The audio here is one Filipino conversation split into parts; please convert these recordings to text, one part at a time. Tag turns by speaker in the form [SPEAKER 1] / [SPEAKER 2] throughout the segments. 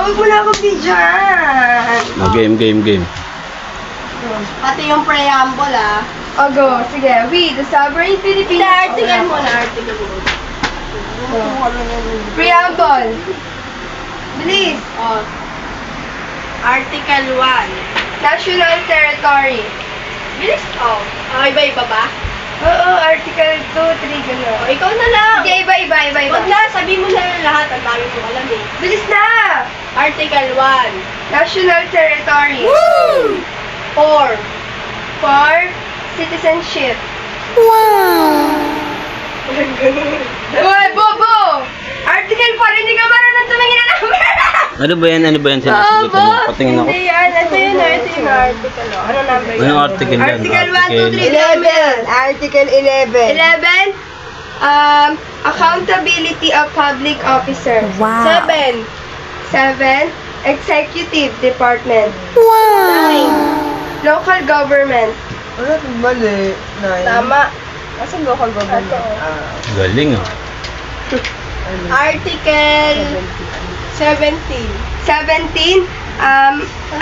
[SPEAKER 1] Huwag mo na ako bidyan.
[SPEAKER 2] Game.
[SPEAKER 3] Pati yung preamble, ah.
[SPEAKER 1] O, go. Sige. We, the sovereign Philippines.
[SPEAKER 3] Article muna, article muna.
[SPEAKER 1] Preamble. Bilis.
[SPEAKER 3] Oh. Article 1.
[SPEAKER 1] National territory.
[SPEAKER 3] Bilis, oh. Iba-iba ba?
[SPEAKER 1] Oo, Article 2, 3, gano'n.
[SPEAKER 3] Oh, ikaw na lang.
[SPEAKER 1] Sige, iba.
[SPEAKER 3] Huwag na, sabihin mo na lang lahat. Ang dami mo alam eh.
[SPEAKER 1] Bilis na!
[SPEAKER 3] Article 1.
[SPEAKER 1] National territory.
[SPEAKER 3] Woo! 4.
[SPEAKER 1] For citizenship. Uy, Bobo! Article 4, hindi ka marunong tumingin na number!
[SPEAKER 2] Ano ba yan? Sinasagot mo? Patingin ako.
[SPEAKER 1] Hindi yan. Ito yun, article. Ano number yan?
[SPEAKER 2] Anong article yan?
[SPEAKER 1] Article 1, 2, 3,
[SPEAKER 4] 11. Article 11.
[SPEAKER 1] 11, accountability of public officers.
[SPEAKER 4] Wow.
[SPEAKER 1] 7, executive department. 9, local government.
[SPEAKER 4] Ano? Mali. 9.
[SPEAKER 1] Tama.
[SPEAKER 4] Asan local government?
[SPEAKER 2] Galing ah.
[SPEAKER 3] Article 17.
[SPEAKER 1] 17,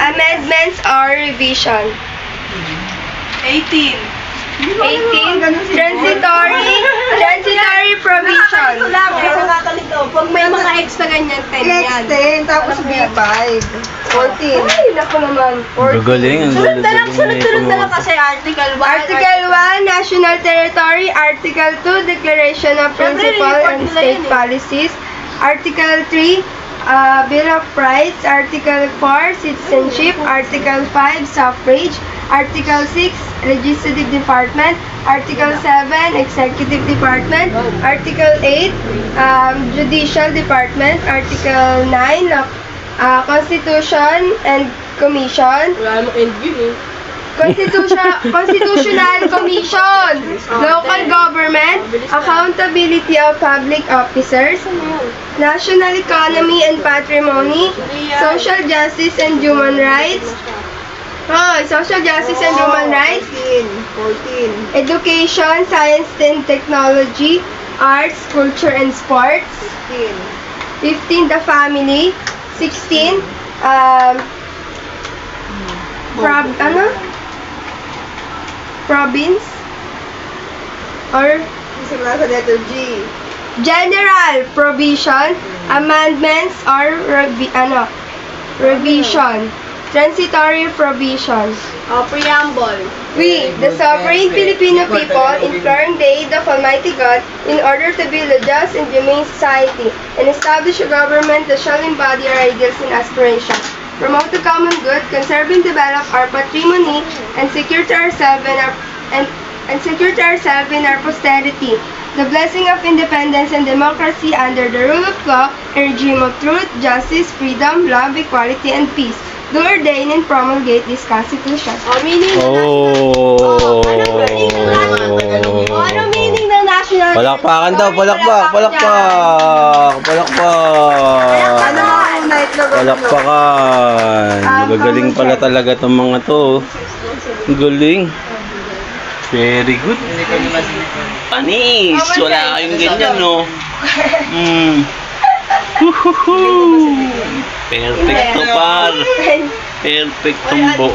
[SPEAKER 1] amendments or revision.
[SPEAKER 3] 18.
[SPEAKER 1] 18, transitory provision.
[SPEAKER 3] Ito lang, kasi nakalito. Pag may mga extra ganyan, 10 yan.
[SPEAKER 4] Next 10, tapos B5. 14.
[SPEAKER 1] Ay, naku naman.
[SPEAKER 2] Gagaling.
[SPEAKER 3] Sunod na lang kasi article 1.
[SPEAKER 1] Article 1, national territory. Article 2, declaration of principle and state policies. Article 3, Bill of Rights. Article 4, citizenship. Article 5, suffrage. Article 6, legislative department. Article 7, executive department. Article 8, judicial department. Article 9, constitution and commission.
[SPEAKER 3] Wala namang end yun eh.
[SPEAKER 1] Constitutional Commission, Local Government, Accountability of Public Officers, National Economy and Patrimony, Social Justice and Human Rights, Social Justice and Human Rights,
[SPEAKER 4] 14.
[SPEAKER 1] Education, Science and Technology, Arts, Culture and Sports, 15, the family, 16, province, or
[SPEAKER 4] Simula sa letter G.
[SPEAKER 1] general provision, amendments, or revision, transitory provisions.
[SPEAKER 3] Preamble.
[SPEAKER 1] We, the sovereign Filipino people, implore the aid of Almighty God in order to build a just and humane society and establish a government that shall embody our ideals and aspirations, promote the common good, conserve and develop our patrimony, and secure to ourselves and our posterity the blessing of independence and democracy under the rule of law, a regime of truth, justice, freedom, love, equality, and peace. Do ordain and promulgate this Constitution.
[SPEAKER 3] Meaning ano meaning ng national?
[SPEAKER 2] Palakpakan daw, palakpak. Palakpakan. Magagaling pala talaga itong mga to. Galing. Very good. Panis. Wala kayong ganyan, no? Perfecto, par. Perfectong buo.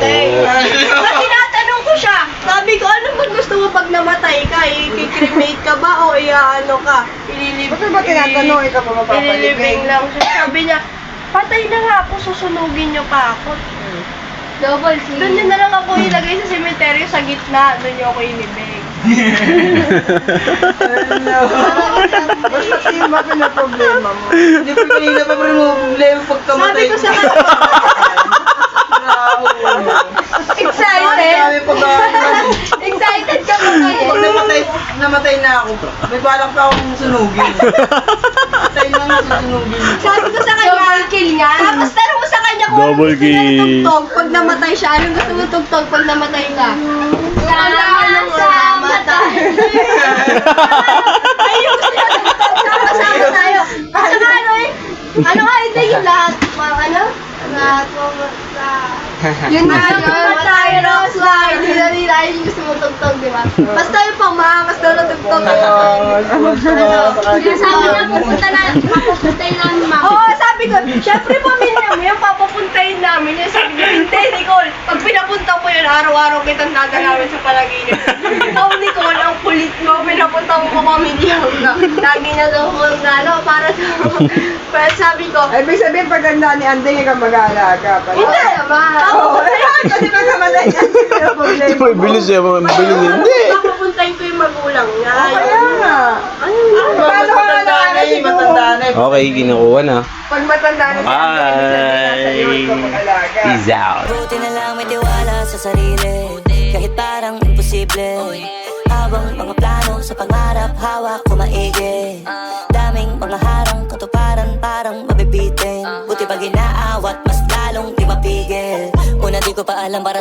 [SPEAKER 3] Tinatanong ko siya. Sabi ko, ano ba gusto mo pag namatay ka? I-cremate ka ba o i-ano ka?
[SPEAKER 4] Bakit ba tinatanong? Ikaw pa mapapalibing?
[SPEAKER 3] Ililibing lang siya. Sabi niya, patay na nga ako, susunugin niyo pa ako.
[SPEAKER 1] Double C.
[SPEAKER 3] Doon niyo na lang ako ilagay sa sementeryo sa gitna. Doon niyo ako ilibing.
[SPEAKER 4] Basta sa'yo ba pinaproblema mo? Hindi pa kanina pa rin mo problema pagkamatay.
[SPEAKER 3] Sabi ko sa kanya,
[SPEAKER 1] Excited ka ba ngayon?
[SPEAKER 4] Pag namatay na ako, may balak pa akong sunugin. Patay na nga susunugin.
[SPEAKER 3] sabi ko sa kanya,
[SPEAKER 1] Double kill nga.
[SPEAKER 3] tapos tanong mo sa kanya kung ano
[SPEAKER 2] Double
[SPEAKER 3] gusto niya
[SPEAKER 2] kill.
[SPEAKER 3] tugtog pag namatay siya. Anong gusto mo tugtog pag namatay ka?
[SPEAKER 1] Salamat sa matay.
[SPEAKER 3] Ay, yung gusto niya tugtog. Sama-sama tayo. At saka ano eh, ano nga hindi yung lahat, ano? Lahat mo
[SPEAKER 1] Yun na yun.
[SPEAKER 3] Matay, Roseline. Nila yung gusto mo tugtog, di ba? Basta yung pamakas na natugtog.
[SPEAKER 1] Sabi niya, pupunta na, mapupuntay namin
[SPEAKER 3] Oo, sabi ko, Syempre, pamilya mo yan, papapuntahin namin yan. Sabi niya, hindi, Nicole. Pag pinapunta ko yan, araw-araw kitang nagalawin sa panaginip. Ikaw, Nicole, ang kulit mo. Pinapunta mo pa pamilya mo na. Lagi na daw mo galo para sa... Pero sabi ko,
[SPEAKER 4] Ay, ibig sabihin, pag ganda ni Andeng, ikaw mag-aalaga pa.
[SPEAKER 3] hindi naman.
[SPEAKER 4] Oo, kasi magkamatay niya. Pero problema
[SPEAKER 2] May bilis siya, mabilis hindi.
[SPEAKER 3] Papapuntahin ko yung magulang niya.
[SPEAKER 4] Kaya nga. Paano ka na nakakasigaw?
[SPEAKER 2] Okay, kinukuha na.
[SPEAKER 1] Pag matanda na si Andeng, nasa iyo ko mag-alaga.
[SPEAKER 2] Peace out.
[SPEAKER 5] Buti na lang may tiwala sa sarili, kahit parang imposible. Habang mga plano sa pangarap, hawak ko maigi. Daming mga harang, katuparan parang mabibitin. Buti pag inaawat, mas lalong di mapigil. Una di ko pa alam para